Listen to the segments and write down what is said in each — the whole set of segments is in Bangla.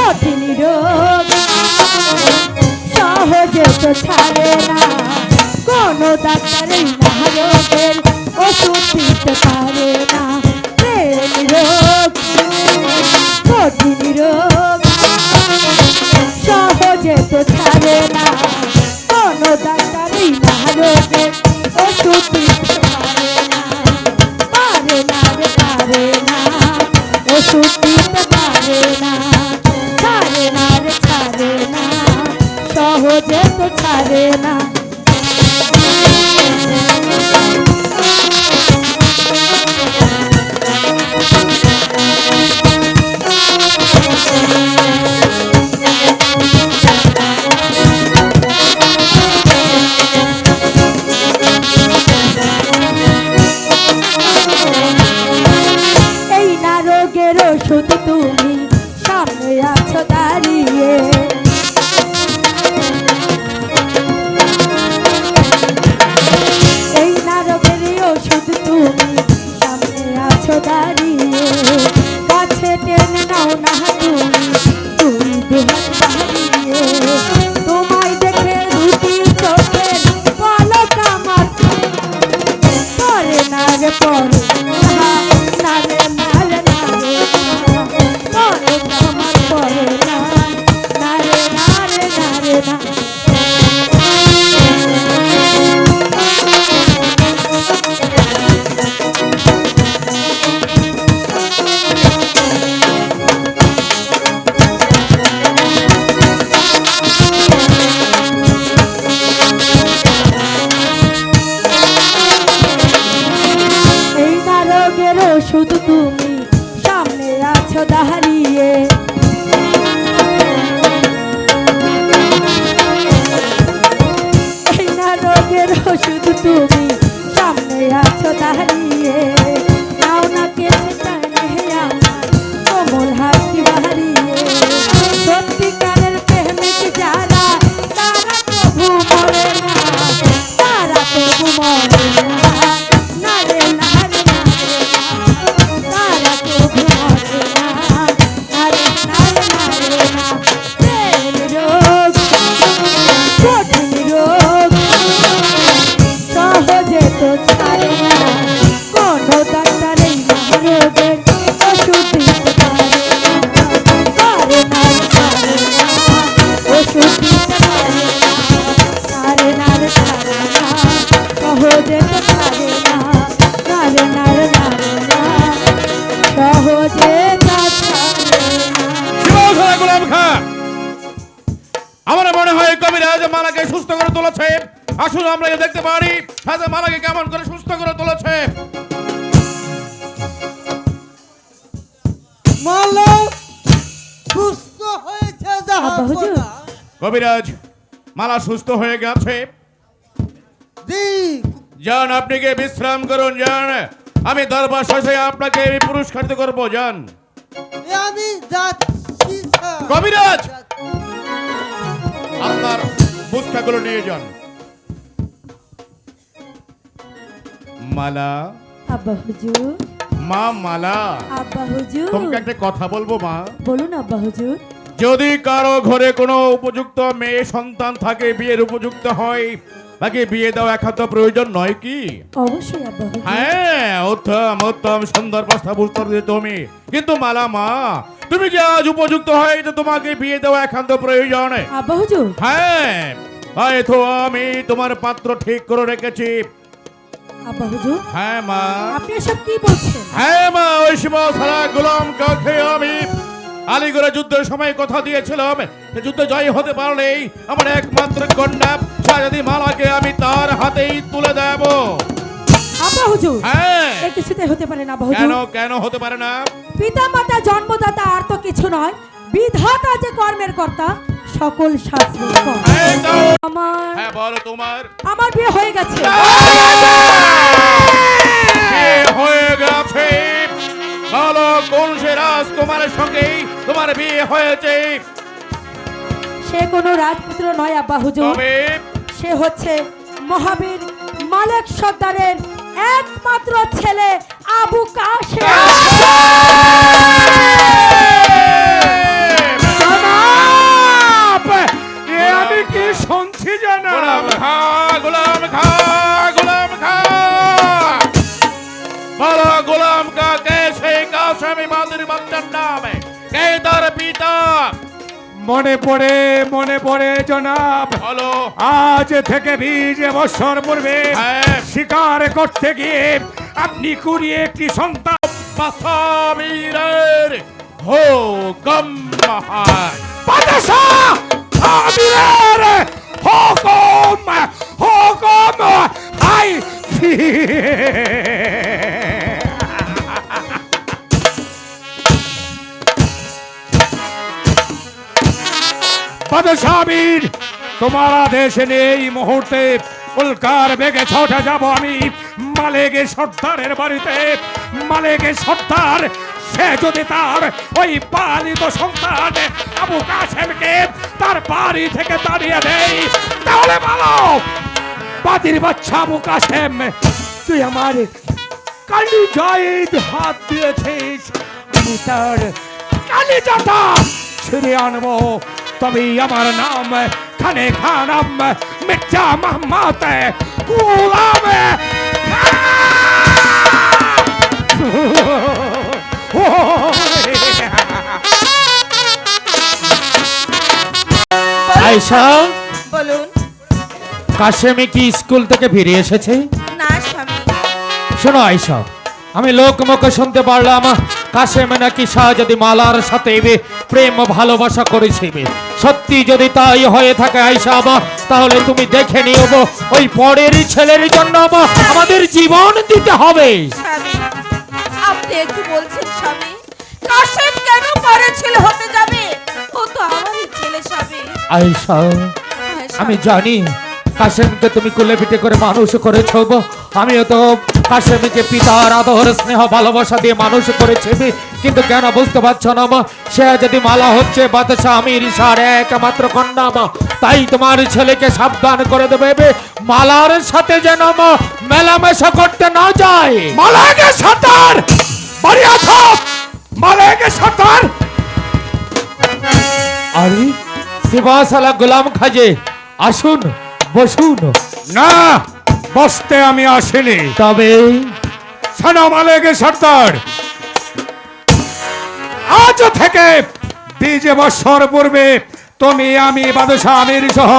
কঠিন রোগ সহজে তো ছাড়ে না, কোনো ডাক্তারই না রোগের ওষুধ দিতে পারে না। প্রেম রোগ কঠিন রোগ সহজে তো ছাড়ে না, কোনো ডাক্তারই না রোগের ওষুধ দিতে পারে না। পারে না রে পারে না, ওষুধ দিতে পারে না। ছাড়ে না রে ছাড়ে না, সহজে তো ছাড়ে না। ওষুধ তুমি সামনে আছো দাঁড়িয়ে, এই নারকের ওষুধ তুমি সামনে আছো দাঁড়িয়ে। কাছে টেনে নাও না তুমি, তুমি দুহাত বাড়িয়ে। তোমায় দেখে দুটি চোখের পলক আমার পরে না রে পরে না রে না রে না রে পরে আমার পরে না না রে না রে না রে না। শুধু তুমি সামনে আছো দাঁড়িয়ে, এই নারকের শুধু তুমি সামনে আছো দাঁড়িয়ে। নাও না কেছে টানে আমার কোমল হাসি বাড়িয়ে। সত্যিকারের প্রেমিক যারা তারা তবু মরে না, তারা তবু মরে না না রে না রে না রে না। তারা তবু মরে না না রে না রে না রে না। প্রেম রোগ কঠিন রোগ সহজে তো ছাড়ে না, কোনো ডাক্তারই না রোগের ওষুধ দিতে পারে না। পারে না পারে না, ওষুধ দিতে পারে না। পারে না রে পারে না, সহজে তো ছাড়ে না না রে না রে না রে না, সহজে তা ছাড়ে না। গোলাম খাঁ, আমার মনে হয় কবিরাজ মালাকে সুস্থ করে তুলেছে। আসুন আমরা দেখতে পারি সাথে মালাকে কেমন করে সুস্থ করে তুলেছে। মালা সুস্থ হয়েছে জাহাপনা। কবিরাজ মালা সুস্থ হয়ে গেছে। জি যান, আপনি গিয়ে বিশ্রাম করুন। যান, আমি দরবার শেষে আপনাকে পুরস্কৃত করবো। যান। আমি যাচ্ছি স্যার। কবিরাজ আপনার পুস্তকগুলো নিয়ে যান। মালা। আব্বা হুজুর। মা মালা। আব্বা হুজুর। তোমাকে একটা কথা বলবো মা। বলুন আব্বা হুজুর। যদি কারো ঘরে কোনো উপযুক্ত মেয়ে সন্তান থাকে, বিয়ের উপযুক্ত হয়, তাকে বিয়ে দেওয়া একান্ত প্রয়োজন নয় কি? অবশ্যই আব্বা হুজুর। হ্যাঁ, উত্তম উত্তম সুন্দর প্রস্তাব উত্তর দিয়ে তুমি। কিন্তু মালা মা, তুমি যে আজ উপযুক্ত হয়, এটা তোমাকে বিয়ে দেওয়া একান্ত প্রয়োজন। আব্বা হুজুর। হ্যাঁ, হয়তো আমি তোমার পাত্র ঠিক করে রেখেছি। আব্বা হুজুর। হ্যাঁ মা। আপনি এসব কি বলছেন? হ্যাঁ মা, ওই সময় সারা গোলাম কাকে আমি আলিগড়ে যুদ্ধের সময় কথা দিয়েছিলাম, যুদ্ধে জয় হতে পারলেই আমার একমাত্র কন্যা শাহজাদি মালাকে আমি তার হাতেই তুলে দেব। আব্বা হুজুর। হ্যাঁ। এ কিছুতে হতে পারে না আব্বা হুজুর। কেন কেন হতে পারে না? পিতামাতা জন্মদাতা আর তো কিছু নয়, বিধাতা যে কর্মের কর্তা, সকল শাস্ত্রের কর্তা। আমার হ্যাঁ বলো তোমার। আমার বিয়ে হয়ে গেছে। বিয়ে হয়ে গেছে? বলো কোন সে রাজকুমারের সঙ্গে তোমার বিয়ে হয়েছে? সে কোনো রাজপুত্র নয় আব্বা হুজুর, সে হচ্ছে মহাবীর মালেক সর্দারের একমাত্র ছেলে আবু কাশেম। বাচ্চার নাম? কে তার পিতা? মনে পড়ে জনাব, বলো। আজ থেকে 20 বছর পূর্বে হ্যাঁ। শিকার করতে গিয়ে আপনি কুড়িয়ে একটি সন্তান বাসাবীরের হুকুম মহান। বাদশাহ আমিরের হুকুম হাই বাদশাহ আমির, তোমার আদেশ নেই মুহূর্তে উল্কার বেগে ছুটে যাব আমি মালেকে সর্দারের বাড়িতে। মালেকে সর্দার সে যদি তার ওই পালিত সন্তান আবু কাসেমকে তার বাড়ি থেকে তাড়িয়ে দেয়, তাহলে ভালো। বাদির বাচ্চা আবু কাসেম, তুই আমার কালি জায়েদ হাত দিয়েছিস, আমি তার কালি জাতা ছিঁড়ে আনবো। তবে আমার নাম খানে খানাম মির্জা মোহাম্মদ গুলাম। আয়শা, বলুন। কাশেমে কি স্কুল থেকে ফিরে এসেছে? না স্বামী, শোনো আয়শা, আমি লোকমুখে শুনতে পারলাম কাশেম নাকি শাহজাদি মালার সাথে প্রেম ভালোবাসা করেছে। সত্যি যদি তাই হয়ে থাকে আয়শা, তাহলে তুমি দেখে নিও ওই পরের ছেলের জন্য আমাদের জীবন দিতে হবে। স্বামী আপনি একটু বলছেন স্বামী, কাশেম কেন পরের ছেলে হতে যাবে? ও তো আমারই ছেলে স্বামী। আয়শা, হ্যাঁ, আমি স্বামী। জানি কাশেমকে তুমি কুলে পিঠে করে মানুষ করেছ। আমিও তো কাশেমকে পিতার আদর স্নেহ ভালোবাসা দিয়ে মানুষ করেছি, কিন্তু কেন বুঝতে পারছো না সে যদি মালা হচ্ছে বাদশাহ আমির শাহর একমাত্র কন্যা। তাই তোমার ছেলেকে সাবধান করে দেবে মালার সাথে যেন মেলামেশা করতে না যায়। মালাকে সর্দার বাড়ি আছো, মালাকে সর্দার। আরে শিবাসালা গোলাম খাজে, আসুন বসুন। না, বসতে আমি আসিনি। তবে শোনো মালেকে সর্দার, আজ থেকে 20 বছর পূর্বে তুমি আমি বাদশাহ আমির সহ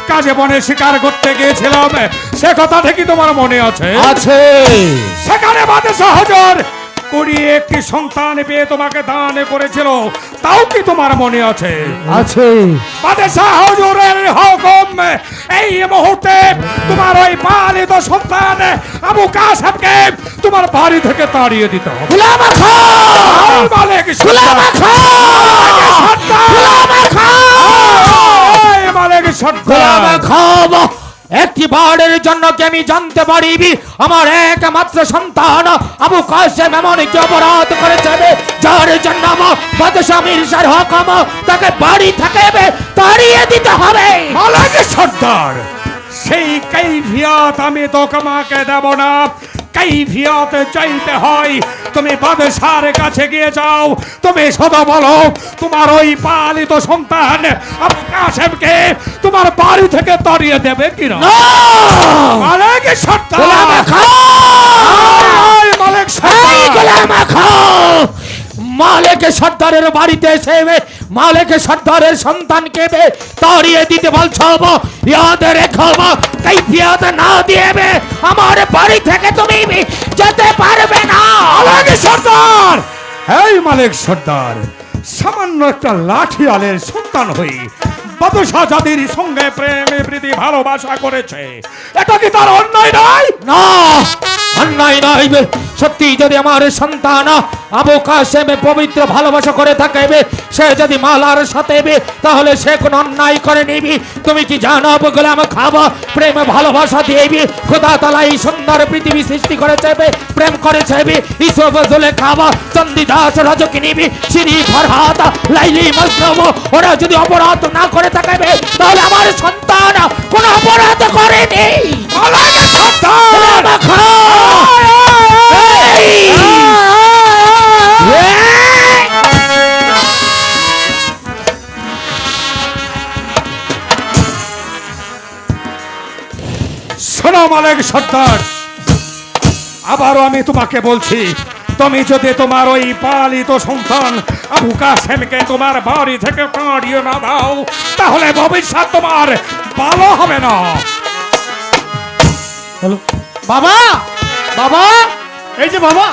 কাজে বনে শিকার করতে গিয়েছিলাম, সে কথাটা কি তোমার মনে আছে? আছে। সেখানে বাদশাহ হজর কুড়িয়ে একটি সন্তান পেয়ে তোমাকে দান করেছিল, তাও কি তোমার মনে আছে? আছে। বাদশাহ হুজুরের হুকুম এই মুহূর্তে তোমার ওই পালিত সন্তান আবু কাসেমকে তোমার বাড়ি থেকে তাড়িয়ে দিতে হবে। গোলাম খা, এই মালিক গোলাম খা, এই মালিক গোলাম সর্দার। খাব। একটি বারের জন্য কি আমি জানতে পারিবি আমার একমাত্র সন্তান আবু কাসেম এমন কি অপরাধ করেছে যার জন্য বাদশাহ মির্জার হুকুম তাকে বাড়ি থেকে তাড়িয়ে দিতে হবে? মালিক সর্দার, সেই কৈফিয়ত আমি তো তোমাকে দেব না। কৈফিয়ত চাইতে হয় তুমি বাদশার কাছে গিয়ে যাও, তুমি সদা বলো তোমার ওই পালিত সন্তান আবু কাসেমকে তোমার বাড়ি থেকে তাড়িয়ে দেবে কিনা। না! মালিক সর্দার, গোলাম খা, এই মালিক এই সর্দার, গোলাম খা, মালিক সর্দারের বাড়িতে এসে মালিক সর্দারের সন্তানকে তাড়িয়ে দিতে বলছো? ইয়াদ রেখো, কৈফিয়ত না দিয়ে আমার বাড়ি থেকে তুমি যেতে পারবে না। মালিক সর্দার, এই মালিক সর্দার, সামান্য একটা লাঠিয়ালের সন্তান হই বাদশাহ জাতির সঙ্গে প্রেম প্রীতি ভালোবাসা করেছে, এটা কি তার অন্যায় নয়? না, অন্যায় নয়। সত্যি যদি আমার সন্তান আবু কাসেম পবিত্র ভালোবাসা করে থাকে, সে যদি মালার সাথে তাহলে সে কোন অন্যায় করে নিবি। তুমি কি জানো গোলাম খাবা, প্রেম ভালোবাসা দিয়েবি খোদা তাআলা এই সুন্দর পৃথিবী সৃষ্টি করেছে, প্রেম করেছে ইসুফ জুলেখা চন্দিদাস রজকিনী শ্রী ফরহাদ লাইলি মজনু, ওরা যদি অপরাধ না করে থাকে তাহলে আমার সন্তান কোন অপরাধ করেনি। মালিক সর্দার, গোলাম খা, এই! শোনো মালিক সর্দার, আবারও আমি তোমাকে বলছি তুমি যদি তোমার ওই পালিত সন্তান আবু কাসেমকে তোমার বাড়ি থেকে তাড়িয়ে না দাও, তাহলে ভবিষ্যৎ তোমার ভালো হবে না। হ্যালো বাবা, বাবা, এই যে বাবা।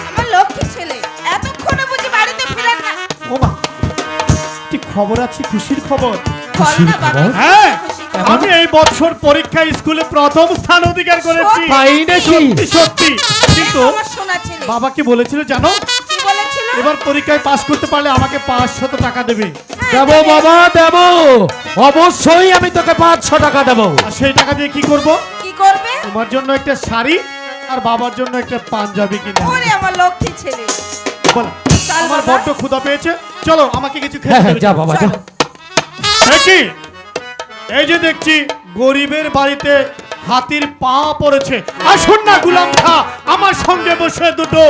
আমার লক্ষ্মী ছেলে এতক্ষণে বুঝি বাড়িতে ফিরেন না? ও মা, কি খবর আছে? খুশির খবর। বলো না বাবা, হ্যাঁ, খুশি খবর। আমি এই বছর পরীক্ষায় স্কুলে প্রথম স্থান অধিকার করেছি। সত্যি? তাই নাকি? সত্যি সত্যি। কিন্তু আমার সোনা ছেলে বাবা কি বলেছিল জানো? কি বলেছিল? এবার পরীক্ষায় পাস করতে পারলে আমাকে 500 টাকা দেবে। দেব বাবা দেব, অবশ্যই আমি তোকে 500 টাকা দেব। আর সেই টাকা দিয়ে কি করব? কি করবে? তোমার জন্য একটা শাড়ি আর বাবার জন্য একটা পাঞ্জাবি কিনে আনবো। ওরে আমার লক্ষ্মী ছেলে, বলো, চল আমার বাবা। বড্ড ক্ষুধা পেয়েছে, চলো আমাকে কিছু হ্যাঁ খেতে হ্যাঁ, দেবে। যা বাবা যা। চলো। এ কি? এই যে দেখছি গরিবের বাড়িতে হাতির পা পড়েছে। আসুন না গুলাম খা, আমার সঙ্গে বসে দুটো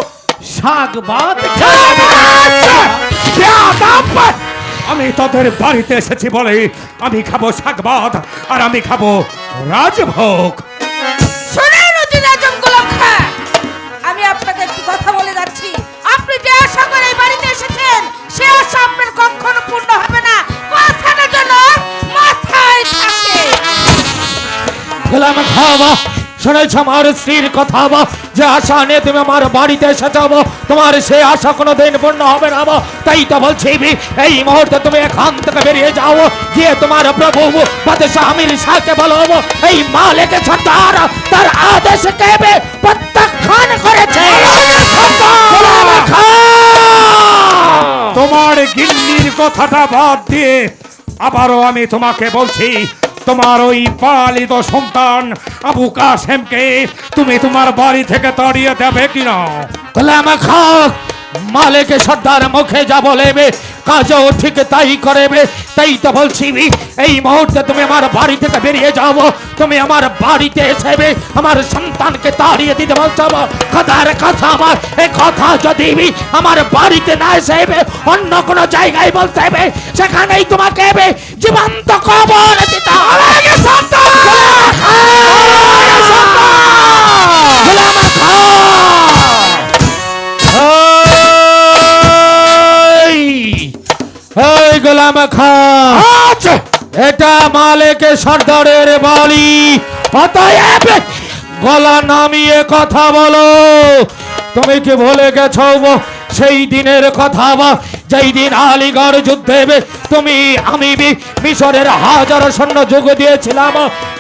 শাক ভাত খেয়ে নেবে। আমি তোদের বাড়িতে এসেছি বলে আমি খাবো শাকভাত আর আমি খাবো রাজভোগ। শোনেন উজির আজম গোলাম খাঁ, আমি আপনাকে একটি কথা বলে যাচ্ছি। আপনি যে আশা করে এই বাড়িতে এসেছেন, সে আশা আপনার কখনো পূর্ণ হবে না। কথাটা যেন মাথায় থাকে। গোলাম খাওয়া শুনেছ আমার স্ত্রীর কথা বা, যে আশা নিয়ে তুমি আমার বাড়িতে এসে যাবো, তোমার সেই আশা কোনো দিন পূর্ণ হবে না বা। তাই তো বলছি এই মুহূর্তে তুমি এখান থেকে বেরিয়ে যাও, গিয়ে তোমার প্রভু বাদশাহ আমির শাহকে বলো এই মালিক সর্দার তার আদেশ কেবে প্রত্যাখ্যান করেছে। গোলাম খাঁ! তোমার গিন্নির কথাটা বাদ দিয়ে আবারও আমি তোমাকে বলছি, তোমার ওই পালিত সন্তান আবু কাসেমকে তুমি তোমার বাড়ি থেকে তাড়িয়ে দেবে কিনা? গোলাম খাঁ, মালিক সর্দার মুখে যা বলেবে কাজও ঠিক তাই করবে। তাই তো বলছি এই মুহূর্তে তুমি আমার বাড়ি থেকে বেরিয়ে যাও, তুমি আমার বাড়িতে এসে আমার সন্তানকে তাড়িয়ে দিতে বলছো। কথার কথা আমার এই কথা যদি আমার বাড়িতে না এসে অন্য কোনো জায়গায় বলতে হবে, সেখানেই তোমাকে জীবন্ত কবর দিতে হবে। গোলাম খাঁ! এই গোলাম খাঁ, এটা মালিক সর্দারের বাড়ি, অতএব গলা নামিয়ে কথা বলো। তুমি কি ভুলে গেছো সেই দিনের কথা বা, যেই দিন আলীগড় যুদ্ধে তুমি আমি মিশরের হাজারো সৈন্য যোগ দিয়েছিলাম,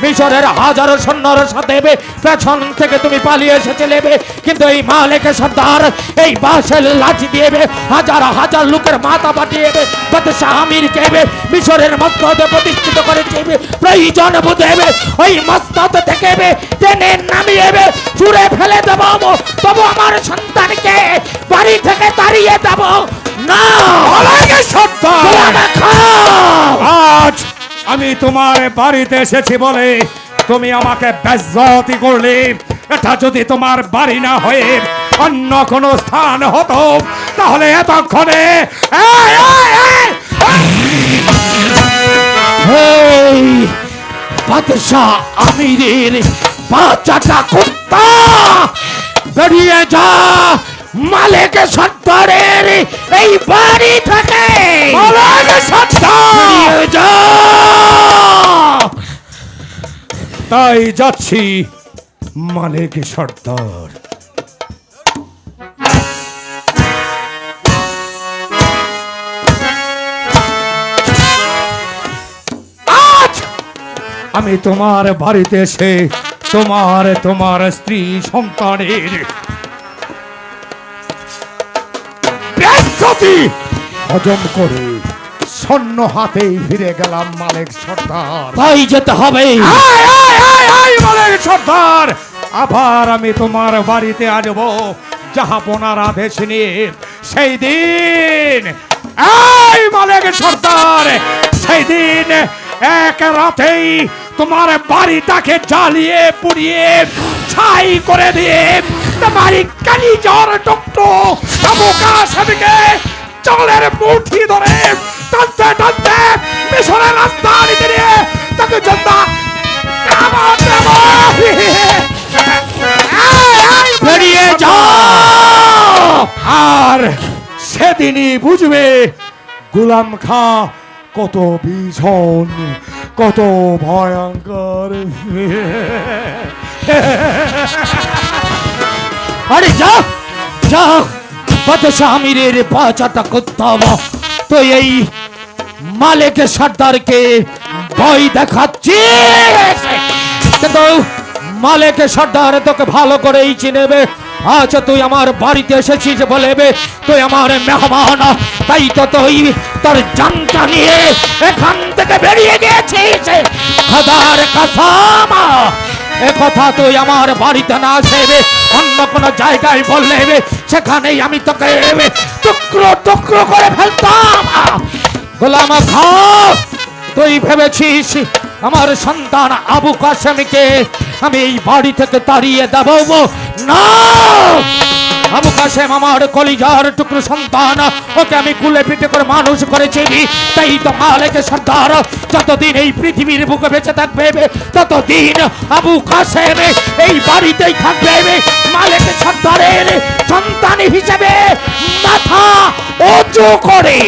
মিশরের হাজারো সৈন্যর সাথে পেছন থেকে তুমি পালিয়ে এসেছিলে, কিন্তু এই মালিক সর্দার এই বাঁশের লাঠি দিয়ে হাজার হাজার লোকের মাথা পাঠিয়ে বাদশাহ আমিরকে মিশরের মসনদে প্রতিষ্ঠিত করেছে। প্রয়োজন বুঝে ওই মসনদ থেকে টেনে নামিয়ে ছুঁড়ে ফেলে দেব, তবু আমার সন্তানকে বাড়ি থেকে তাড়িয়ে দেব না। গোলাম খাঁ! আজ আমি তোমার বাড়িতে এসেছি বলে তুমি আমাকে বেজ্জতি করলে। এটা যদি তোমার বাড়ি না হয়ে অন্য কোনো স্থান হতো, তাহলে এতক্ষণে এই বাদশাহ আমিরের বাচ্চাটা কুত্তা, বেরিয়ে যা মালিক সর্দারের এই বাড়ি থেকে। মালিক সর্দার বেরিয়ে যা। তাই যাচ্ছি মালিক সর্দার। আজ আমি তোমার বাড়িতে এসে তোমার স্ত্রী সন্তানের বেজ্জতি হজম করে স্বর্ণ হাতেই ফিরে গেলাম মালিক সর্দার। তাই যেতে হবে। মালিক সর্দার, আবার আমি তোমার বাড়িতে আসবো জাহাপনার আদেশ নিয়ে। সেই দিন এই মালিক সর্দার, সেই দিন এক রাতেই তোমার বাড়িটাকে জ্বালিয়ে পুড়িয়ে ছাই করে দিয়ে তোমার কালি জ্বর টুকটো আবু কাসেমকে চালের মুঠি ধরে টানতে টানতে মিশরের রাস্তা নিয়ে তাকে জন্দা আর সেদিনই বুঝবে গোলাম খা কত ভীষণ, কত ভয়ঙ্কর। আরে যা যা, বাদশাহ আমিরের বাঁচাটা করতাম, তো এই মালিক সর্দারকে ভয় দেখাচ্ছিস, কিন্তু মালিক সর্দার তোকে ভালো করেই চিনেবে। আচ্ছা, তুই আমার বাড়িতে এসেছিস বলেবে তুই আমার মেহমান, তাই তো তুই তোর জানটা নিয়ে এখান থেকে বেরিয়ে গিয়েছিস। খোদার কসম, এ কথা তুই আমার বাড়িতে না আসবে, অন্য কোনো জায়গায় বললে সেখানেই আমি তোকে টুকরো টুকরো করে ফেলতাম। গোলাম খা, তুই ভেবেছিস আমার সন্তান আবু কাসেমকে আমি এই বাড়ি থেকে তাড়িয়ে দেব? না, আবু কাসেম আমার কলিজার টুকরো সন্তান, ওকে আমি কুলে পিঠে করে মানুষ করেছি, তাই তো মালিক সর্দার যতদিন এই পৃথিবীর বুকে বেঁচে থাকবে ততদিন আবু কাসেম এই বাড়িতেই থাকবে মালিক সর্দারের সন্তান হিসেবে মাথা উঁচু করে।